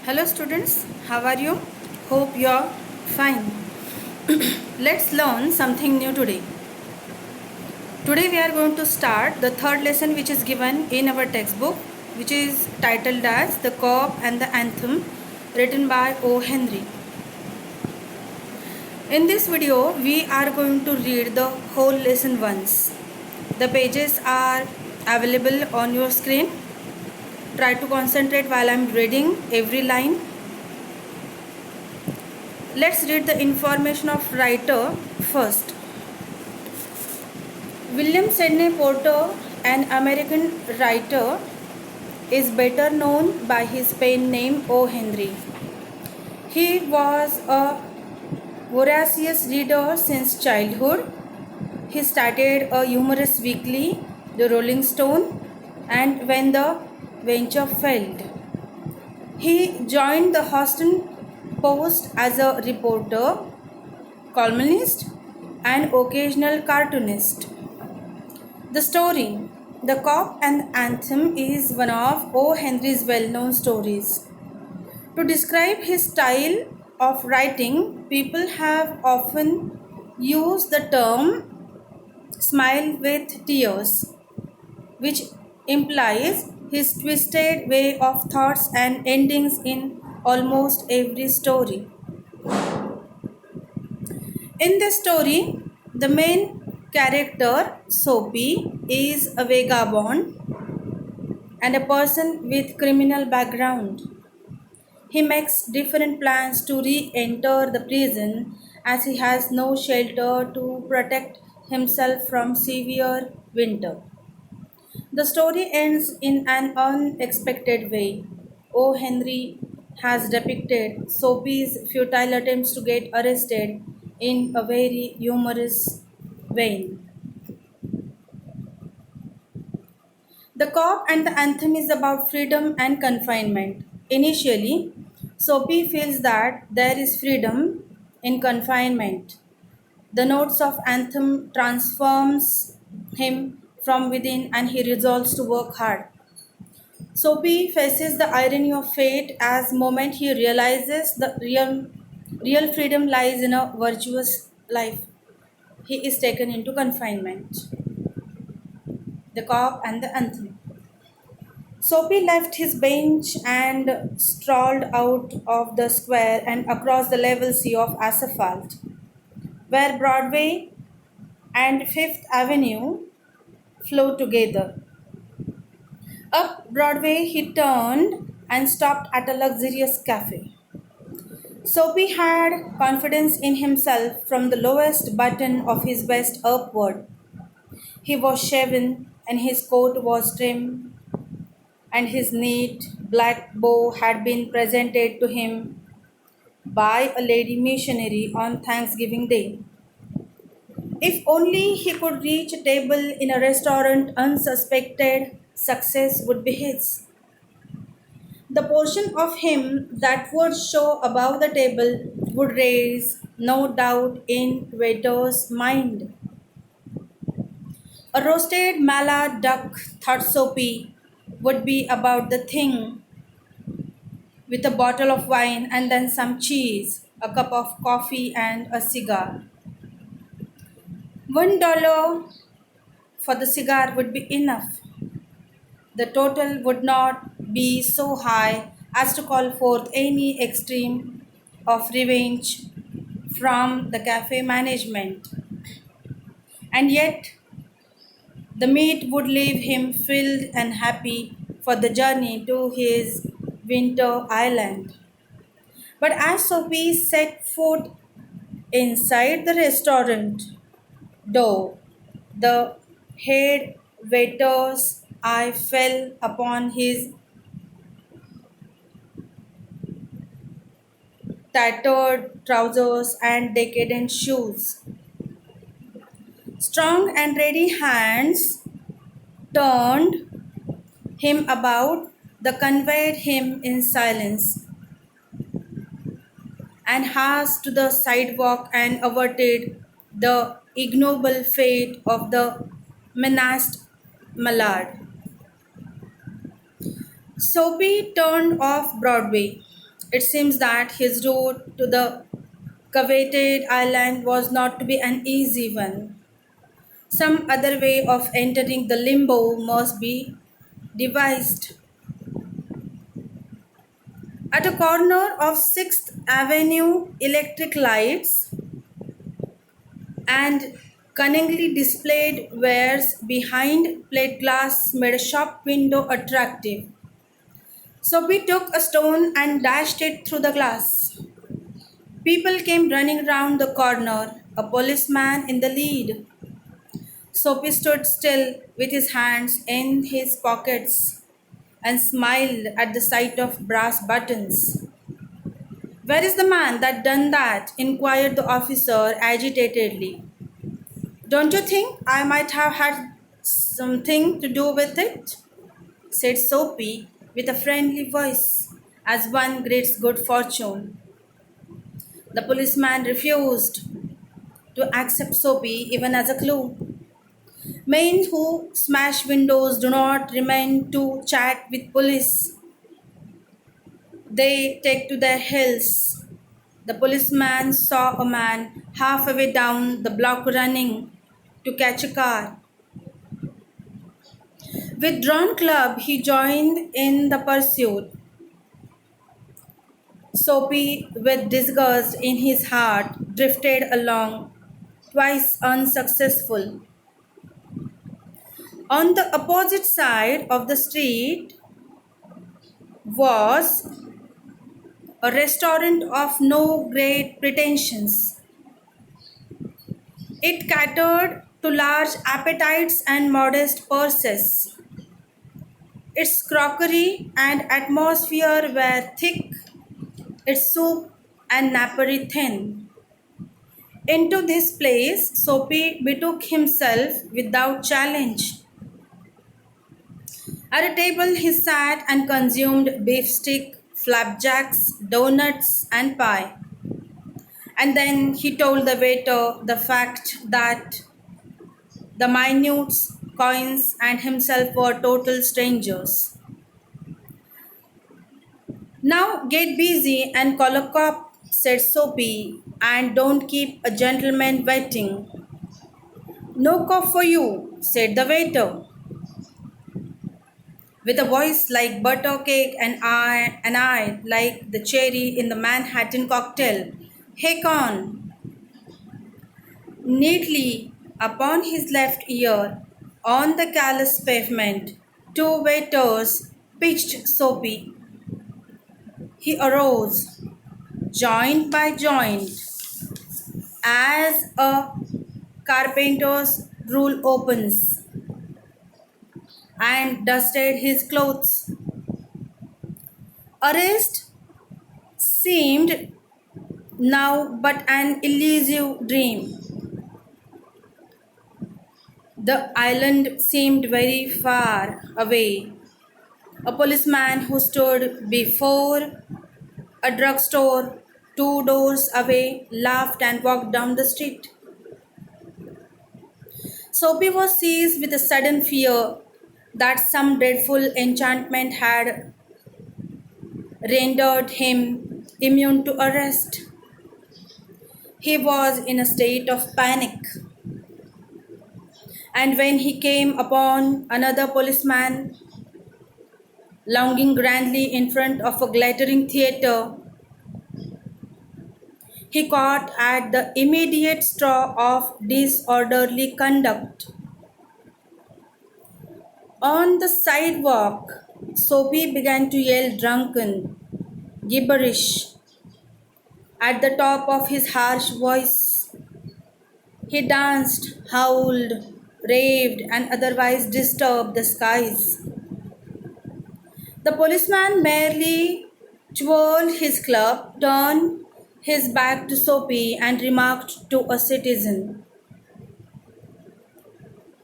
Hello students, how are you? Hope you're fine. Let's learn something new today. Today we are going to start the third lesson which is given in our textbook, which is titled as The Cob and the Anthem, written by O. Henry. In this video we are going to read the whole lesson once. The pages are available on your screen. Try to concentrate while I am reading every line. Let's read the information of writer first. William Sidney Porter, an American writer, is better known by his pen name O. Henry. He was a voracious reader since childhood. He started a humorous weekly, The Rolling Stone, and when the venture failed, he joined the Houston Post as a reporter, columnist, and occasional cartoonist. The story, The Cob and the Anthem, is one of O. Henry's well-known stories. To describe his style of writing, people have often used the term smile with tears, which implies his twisted way of thoughts and endings in almost every story. In this story, the main character, Soapy, is a vagabond and a person with criminal background. He makes different plans to re-enter the prison as he has no shelter to protect himself from severe winter. The story ends in an unexpected way. O. Henry has depicted Soapy's futile attempts to get arrested in a very humorous vein. The Cob and the Anthem is about freedom and confinement. Initially, Soapy feels that there is freedom in confinement. The notes of Anthem transforms him from within and he resolves to work hard. Soapy faces the irony of fate as moment he realizes the real freedom lies in a virtuous life. He is taken into confinement. The Cob and the Anthem. Soapy left his bench and strolled out of the square and across the level sea of asphalt, where Broadway and Fifth Avenue flow together. Up Broadway, he turned and stopped at a luxurious cafe. Soapy had confidence in himself from the lowest button of his vest upward. He was shaven and his coat was trim, and his neat black bow had been presented to him by a lady missionary on Thanksgiving Day. If only he could reach a table in a restaurant unsuspected, success would be his. The portion of him that would show above the table would raise no doubt in waiter's mind. A roasted mallard duck, thought Soapy, would be about the thing, with a bottle of wine and then some cheese, a cup of coffee, and a cigar. $1 for the cigar would be enough. The total would not be so high as to call forth any extreme of revenge from the cafe management. And yet, the meat would leave him filled and happy for the journey to his winter island. But as Sophie set foot inside the restaurant door, the head waiter's eye fell upon his tattered trousers and decadent shoes. Strong and ready hands turned him about, they conveyed him in silence and hastened to the sidewalk and averted the ignoble fate of the menaced mallard. Soapy turned off Broadway. It seems that his route to the coveted island was not to be an easy one. Some other way of entering the limbo must be devised. At a corner of 6th Avenue, electric lights and cunningly displayed wares behind plate glass made a shop window attractive. So we took a stone and dashed it through the glass. People came running round the corner, a policeman in the lead. Soapy stood still with his hands in his pockets and smiled at the sight of brass buttons. Where is the man that done that? Inquired the officer agitatedly. Don't you think I might have had something to do with it? Said Soapy with a friendly voice, as one greets good fortune. The policeman refused to accept Soapy even as a clue. Men who smash windows do not remain to chat with police. They take to their heels. The policeman saw a man halfway down the block running to catch a car. With drawn club, he joined in the pursuit. Soapy, with disgust in his heart, drifted along, twice unsuccessful. On the opposite side of the street was a restaurant of no great pretensions. It catered to large appetites and modest purses. Its crockery and atmosphere were thick, its soup and napery thin. Into this place, Soapy betook himself without challenge. At a table, he sat and consumed beefsteak, flapjacks, donuts, and pie. And then he told the waiter the fact that the minutes, coins, and himself were total strangers. Now get busy and call a cop, said Soapy, and don't keep a gentleman waiting. No cop for you, said the waiter, with a voice like butter cake and eye like the cherry in the Manhattan cocktail. Heck on! Neatly upon his left ear, on the callous pavement, two waiters pitched Soapy. He arose, joint by joint, as a carpenter's rule opens, and dusted his clothes. Arrest seemed now but an elusive dream. The island seemed very far away. A policeman who stood before a drugstore 2 doors away laughed and walked down the street. Soapy was seized with a sudden fear that some dreadful enchantment had rendered him immune to arrest. He was in a state of panic, and when he came upon another policeman lounging grandly in front of a glittering theatre, he caught at the immediate straw of disorderly conduct. On the sidewalk, Soapy began to yell drunken gibberish at the top of his harsh voice. He danced, howled, raved, and otherwise disturbed the skies. The policeman merely twirled his club, turned his back to Soapy, and remarked to a citizen,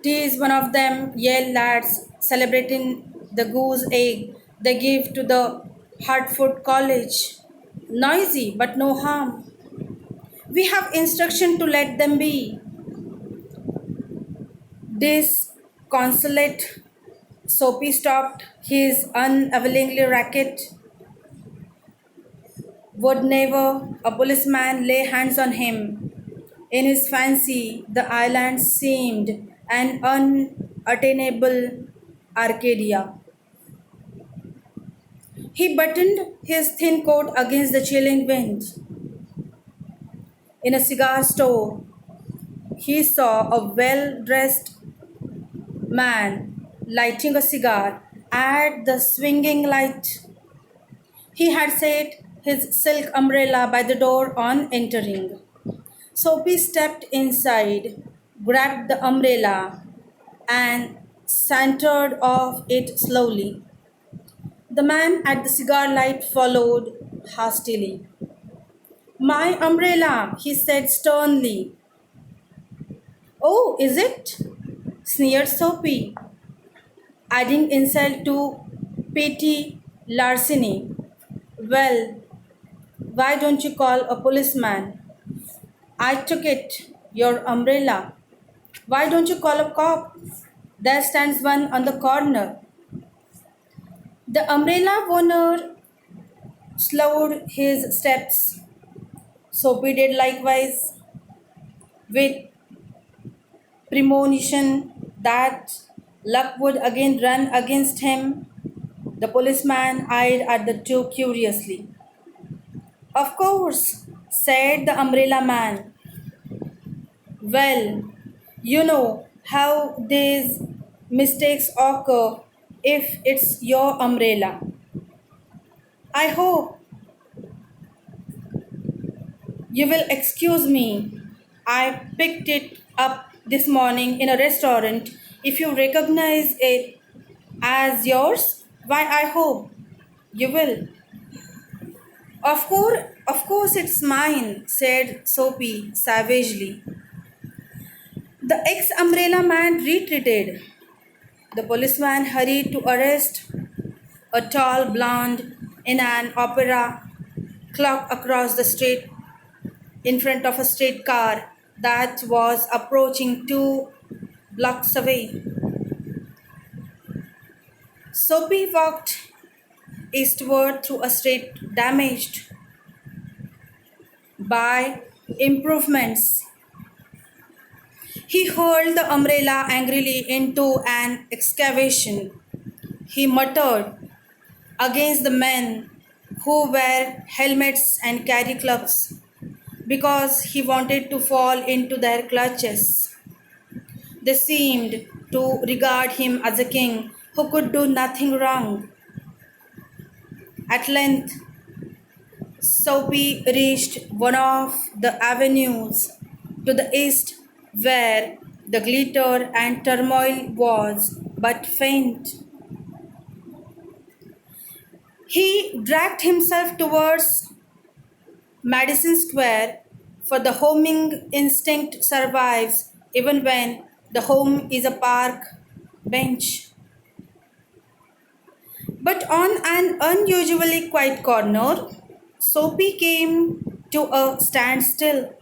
"'Tis one of them yell lads celebrating the goose egg they give to the Hartford College. Noisy, but no harm. We have instruction to let them be." Disconsolate, Soapy stopped his unavailingly racket. Would never a policeman lay hands on him. In his fancy, the island seemed an unattainable Arcadia. He buttoned his thin coat against the chilling wind. In a cigar store, he saw a well dressed man lighting a cigar at the swinging light. He had set his silk umbrella by the door on entering. Soapy stepped inside, grabbed the umbrella, and sauntered off it slowly. The man at the cigar light followed hastily. My umbrella, he said sternly. Oh, is it? Sneered Soapy, adding insult to petty larceny. Well, why don't you call a policeman? I took it, your umbrella. Why don't you call a cop? There stands one on the corner. The umbrella owner slowed his steps. Soapy did likewise, with premonition that luck would again run against him. The policeman eyed at the two curiously. Of course, said the umbrella man. Well, you know how these mistakes occur if it's your umbrella. I hope you will excuse me. I picked it up this morning in a restaurant. If you recognize it as yours, why I hope you will. Of course it's mine, said Soapy savagely. The ex umbrella man retreated. The policeman hurried to arrest a tall blonde in an opera cloak across the street in front of a streetcar that was approaching 2 blocks away. Soapy walked eastward through a street damaged by improvements. He hurled the umbrella angrily into an excavation. He muttered against the men who wear helmets and carry clubs because he wanted to fall into their clutches. They seemed to regard him as a king who could do nothing wrong. At length, Soapy reached one of the avenues to the east where the glitter and turmoil was but faint. He dragged himself towards Madison Square, for the homing instinct survives even when the home is a park bench. But on an unusually quiet corner, Soapy came to a standstill.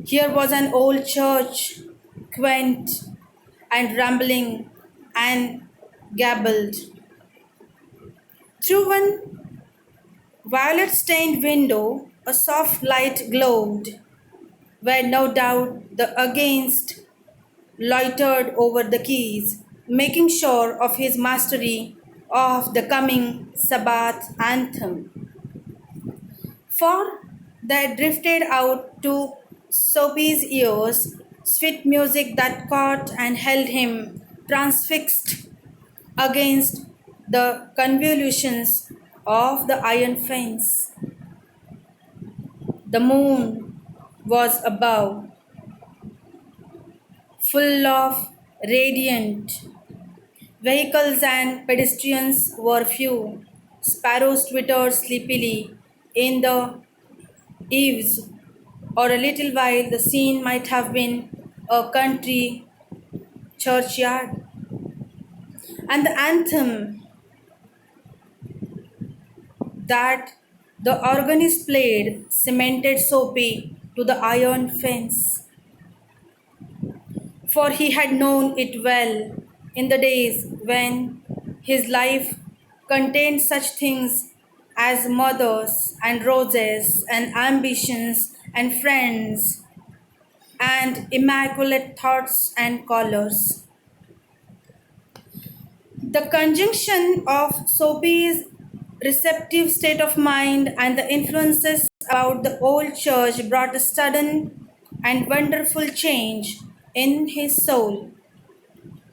Here was an old church, quaint and rambling and gabled. Through one violet stained window, a soft light glowed, where no doubt the against loitered over the keys, making sure of his mastery of the coming Sabbath anthem. For there drifted out to Soapy's ears sweet music that caught and held him transfixed against the convolutions of the iron fence. The moon was above, full of radiant. Vehicles and pedestrians were few. Sparrows twittered sleepily in the eaves, or a little while the scene might have been a country churchyard. And the anthem that the organist played cemented Soapy to the iron fence, for he had known it well in the days when his life contained such things as mothers and roses and ambitions and friends and immaculate thoughts and colors. The conjunction of Sophie's receptive state of mind and the influences about the old church brought a sudden and wonderful change in his soul.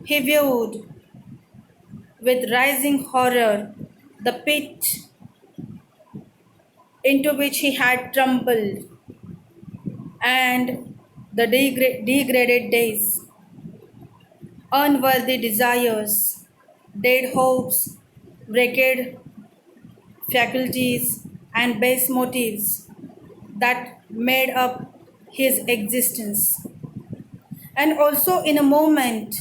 He viewed with rising horror the pit into which he had tumbled and the degraded days, unworthy desires, dead hopes, wrecked faculties, and base motives that made up his existence. And also, in a moment,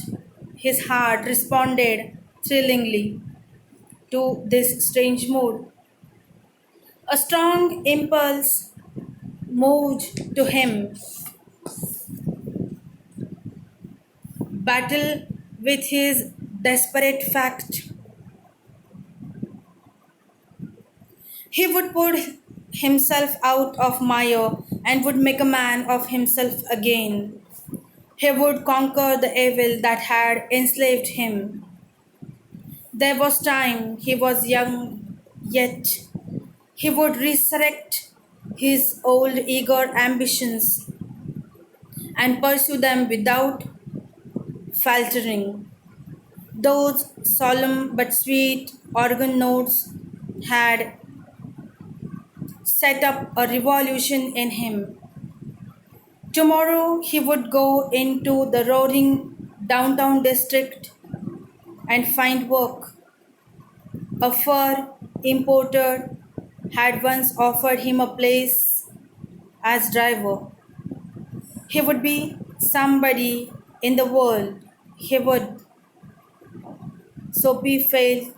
his heart responded thrillingly to this strange mood. A strong impulse moved to him, battle with his desperate fact. He would put himself out of mire and would make a man of himself again. He would conquer the evil that had enslaved him. There was time, he was young, yet he would resurrect his old eager ambitions and pursue them without faltering. Those solemn but sweet organ notes had set up a revolution in him. Tomorrow he would go into the roaring downtown district and find work. A fur importer had once offered him a place as driver. He would be somebody in the world. He would. Soapy felt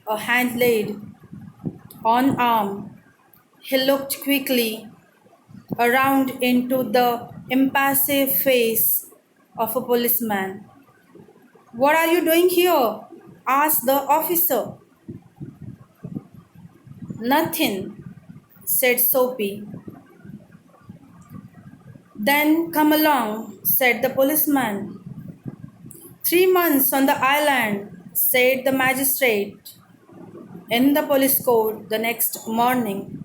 a hand laid on arm. He looked quickly around into the impassive face of a policeman. What are you doing here? Asked the officer. Nothing, said Soapy. Then come along, said the policeman. 3 months on the island, said the magistrate in the police court the next morning.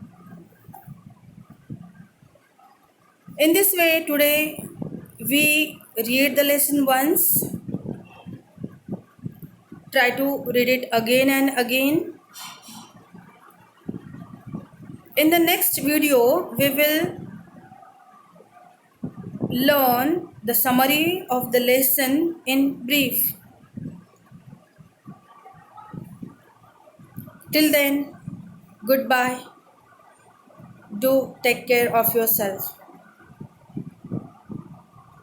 In this way, today we read the lesson once, try to read it again and again. In the next video, we will learn the summary of the lesson in brief. Till then, goodbye. Do take care of yourself.